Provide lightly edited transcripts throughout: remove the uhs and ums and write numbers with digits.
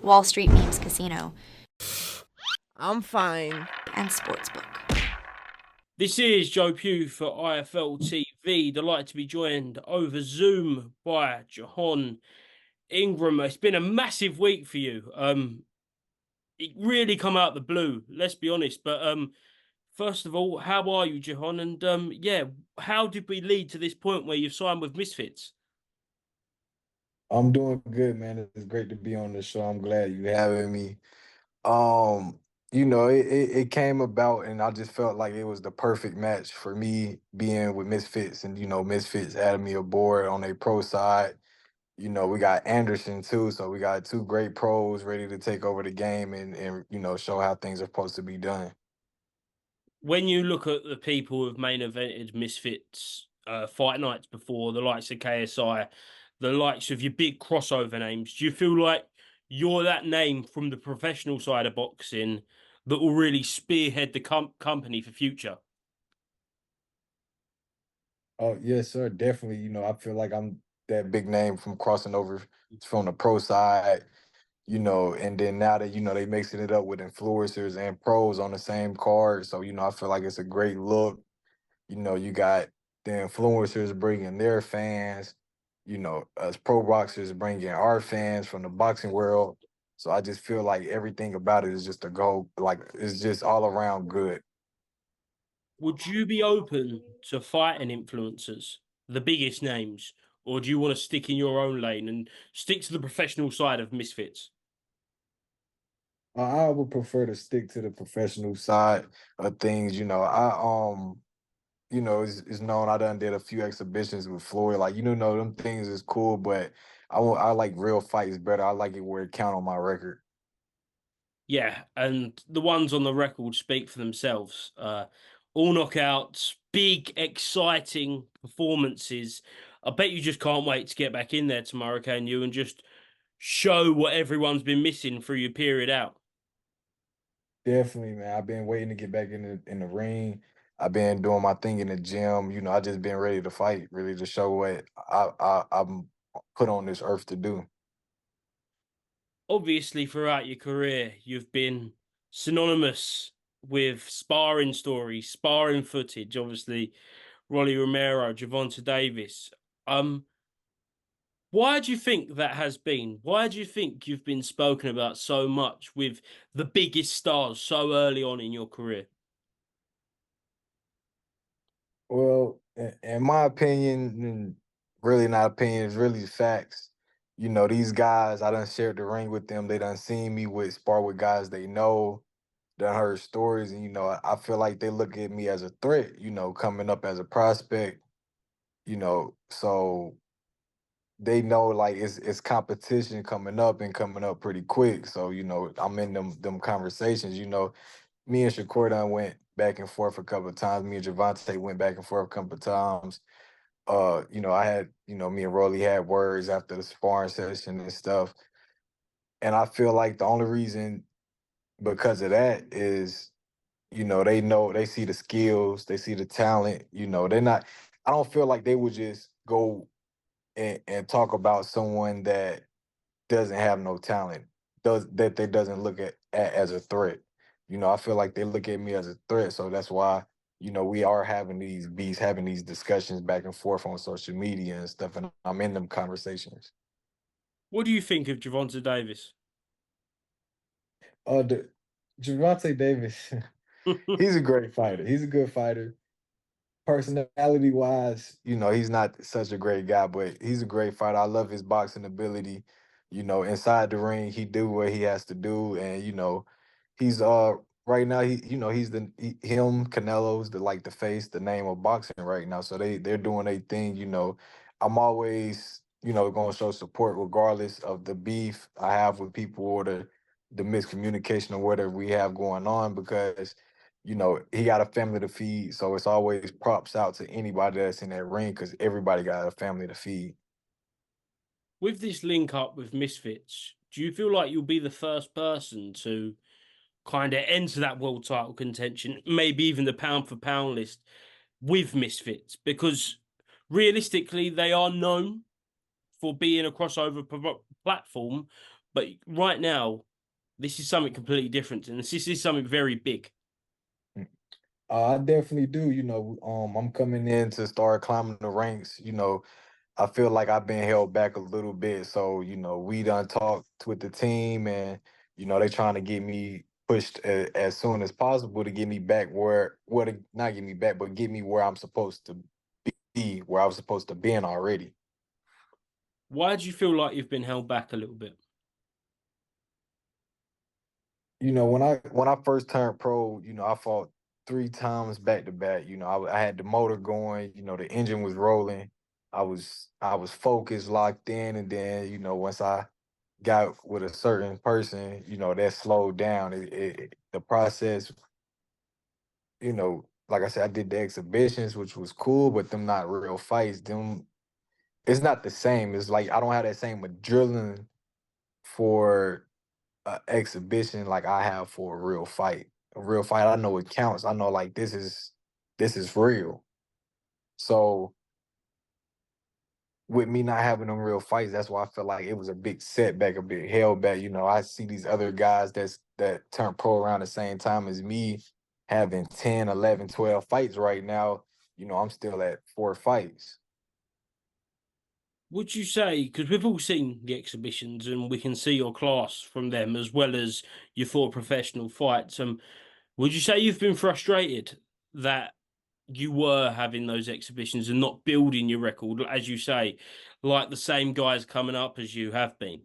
Wall Street Memes Casino, I'm fine. and Sportsbook. This is Joe Pugh for IFLTV. Delighted to be joined over Zoom by J'Hon Ingram. It's been a massive week for you. It really come out the blue, let's be honest. But first of all, how are you, J'Hon? And yeah, how did we lead to this point where you've signed with Misfits? I'm doing good, man. It's great to be on the show. I'm glad you having me. Um, it came about and I just felt like it was the perfect match for me being with Misfits and Misfits added me aboard on a pro side. We got Anderson too, so we got two great pros ready to take over the game and show how things are supposed to be done. When you look at the people who've main evented Misfits fight nights before, the likes of KSI, the likes of your big crossover names, do you feel like you're that name from the professional side of boxing that will really spearhead the company for future? Oh, yes, sir. Definitely. I feel like I'm that big name from crossing over from the pro side, and then now that, they mixing it up with influencers and pros on the same card. So, I feel like it's a great look. You got the influencers bringing their fans, us pro boxers bringing our fans from the boxing world. So I just feel like everything about it is just a go, like it's just all around good. Would you be open to fighting influencers, the biggest names, or do you want to stick in your own lane and stick to the professional side of Misfits? I would prefer to stick to the professional side of things. It's known I done did a few exhibitions with Floyd. Like, them things is cool, but I like real fights better. I like it where it count on my record. Yeah, and the ones on the record speak for themselves. All knockouts, big, exciting performances. I bet you just can't wait to get back in there tomorrow, can you? And just show what everyone's been missing through your period out. Definitely, man. I've been waiting to get back in the ring. I've been doing my thing in the gym. I just been ready to fight, really to show what I'm put on this earth to do. Obviously, throughout your career, you've been synonymous with sparring stories, sparring footage. Obviously, Romero, Gervonta Davis. Why do you think that has been? Why do you think you've been spoken about so much with the biggest stars so early on in your career? Well, in my opinion, and really not opinion, it's really facts. These guys, I done shared the ring with them. They done seen me with spar with guys they know, done heard stories, and I feel like they look at me as a threat, coming up as a prospect, so they know like it's competition coming up and coming up pretty quick. So, I'm in them conversations, me and Shakur done went back and forth a couple of times. Me and Gervonta went back and forth a couple of times. I had, me and Rolly had words after the sparring session and stuff. And I feel like the only reason because of that is, they know they see the skills, they see the talent, they're not, I don't feel like they would just go and talk about someone that doesn't have no talent, they doesn't look at as a threat. I feel like they look at me as a threat, so that's why we are having these beats, having these discussions back and forth on social media and stuff, and I'm in them conversations. What do you think of Gervonta Davis? The Gervonta Davis, he's a great fighter. He's a good fighter. Personality wise, he's not such a great guy, but he's a great fighter. I love his boxing ability. Inside the ring, he do what he has to do, and he's right now he's him Canelo's the face, the name of boxing right now. So they're doing a thing. I'm always going to show support regardless of the beef I have with people or the miscommunication or whatever we have going on because he got a family to feed. So it's always props out to anybody that's in that ring because everybody got a family to feed. With this link up with Misfits, do you feel like you'll be the first person to kind of enter that world title contention, maybe even the pound for pound list with Misfits? Because realistically, they are known for being a crossover platform, But right now, this is something completely different, and this is something very big. I definitely do. I'm coming in to start climbing the ranks. I feel like I've been held back a little bit. So, we done talked with the team and, they trying to get me pushed as soon as possible to get me back not get me back, but get me where I'm supposed to be, where I was supposed to be in already. Why do you feel like you've been held back a little bit? When I first turned pro, I fought 3 times back to back. I had the motor going, the engine was rolling. I was focused, locked in, and then, once I got with a certain person, that slowed down. The process, like I said, I did the exhibitions, which was cool, but them not real fights. It's not the same. It's like I don't have that same adrenaline for exhibition like I have for a real fight. A real fight, I know it counts. I know like this is real. So with me not having them real fights, that's why I feel like it was a big setback, a big held back. I see these other guys that turn pro around the same time as me having 10, 11, 12 fights right now. I'm still at 4 fights. Would you say, because we've all seen the exhibitions and we can see your class from them as well as your 4 professional fights, would you say you've been frustrated that you were having those exhibitions and not building your record, as you say, like the same guys coming up as you have been?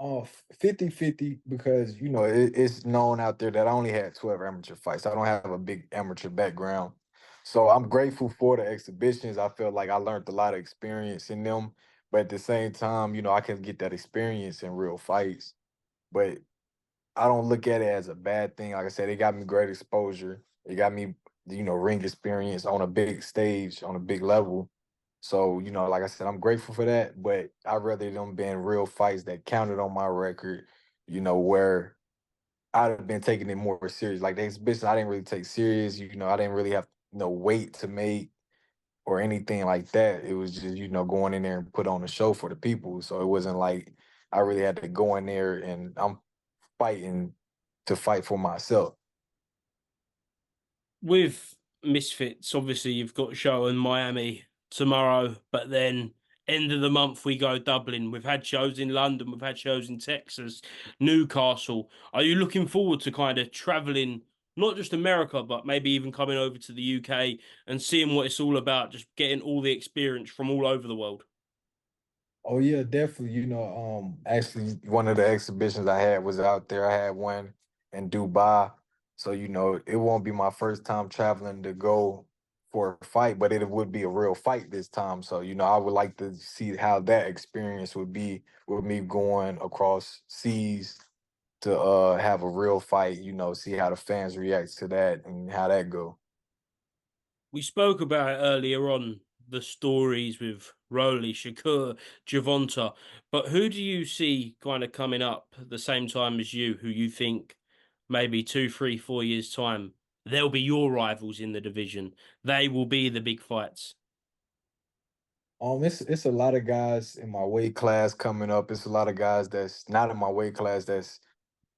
50-50 because it's known out there that I only had 12 amateur fights. I don't have a big amateur background. So I'm grateful for the exhibitions. I feel like I learned a lot of experience in them. But at the same time, I can get that experience in real fights. But I don't look at it as a bad thing. Like I said, it got me great exposure. It got me, ring experience on a big stage, on a big level. So, like I said, I'm grateful for that, but I'd rather them been real fights that counted on my record, where I'd have been taking it more serious. Like the exhibition, I didn't really take serious. I didn't really have no weight to make or anything like that. It was just, going in there and put on a show for the people. So it wasn't like I really had to go in there and I'm fighting to fight for myself. With Misfits, obviously you've got a show in Miami tomorrow, but then end of the month we go Dublin. We've had shows in London, we've had shows in Texas, Newcastle. Are you looking forward to kind of traveling, not just America, but maybe even coming over to the UK and seeing what it's all about, just getting all the experience from all over the world? Oh yeah, definitely. Actually one of the exhibitions I had was out there. I had one in Dubai. So, it won't be my first time traveling to go for a fight, but it would be a real fight this time. So, I would like to see how that experience would be with me going across seas to have a real fight, see how the fans react to that and how that go. We spoke about it earlier on, the stories with Rolly, Shakur, Gervonta, but who do you see kind of coming up at the same time as you, who you think maybe 2, 3, 4 years' time, they'll be your rivals in the division? They will be the big fights. It's a lot of guys in my weight class coming up. It's a lot of guys that's not in my weight class that's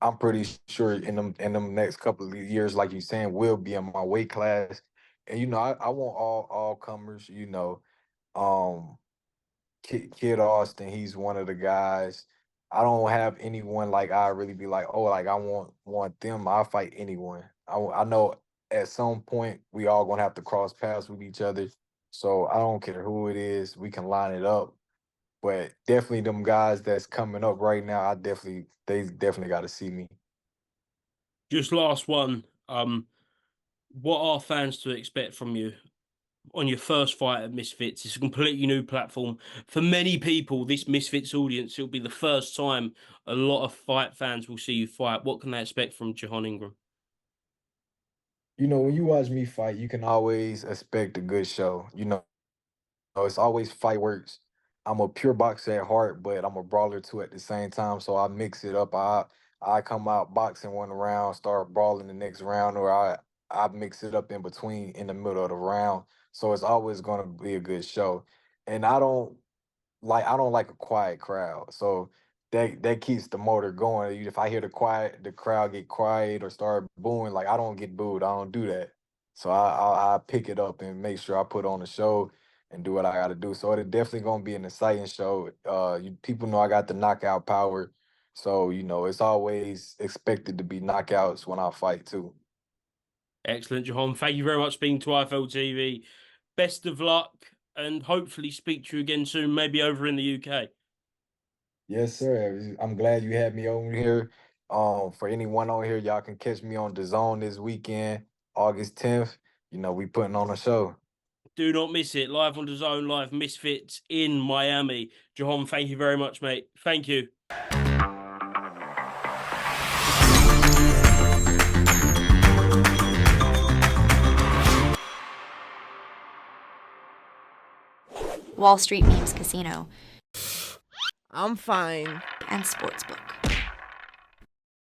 I'm pretty sure in them next couple of years, like you saying, will be in my weight class. And I want all comers. Um, Kid Austin, he's one of the guys. I don't have anyone like I really be like, oh, like I want them. I'll fight anyone. I know at some point we all gonna have to cross paths with each other. So I don't care who it is. We can line it up. But definitely them guys that's coming up right now, they definitely got to see me. Just last one. What are fans to expect from you on your first fight at Misfits? It's a completely new platform. For many people, this Misfits audience, it'll be the first time a lot of fight fans will see you fight. What can they expect from J'Hon Ingram? When you watch me fight, you can always expect a good show. It's always fight works. I'm a pure boxer at heart, but I'm a brawler too at the same time. So I mix it up. I come out boxing one round, start brawling the next round, or I mix it up in between in the middle of the round. So it's always gonna be a good show. And I don't like a quiet crowd. So that keeps the motor going. If I hear the crowd get quiet or start booing, like I don't get booed. I don't do that. So I pick it up and make sure I put on a show and do what I got to do. So it's definitely gonna be an exciting show. People know I got the knockout power, so it's always expected to be knockouts when I fight too. Excellent, J'Hon. Thank you very much for being to IFLTV. Best of luck, and hopefully speak to you again soon, maybe over in the UK. Yes, sir. I'm glad you had me over here. For anyone on here, y'all can catch me on DAZN this weekend, August 10th. We putting on a show. Do not miss it. Live on DAZN, live Misfits in Miami. J'Hon, thank you very much, mate. Thank you. Wall Street Memes Casino, I'm fine. and Sportsbook.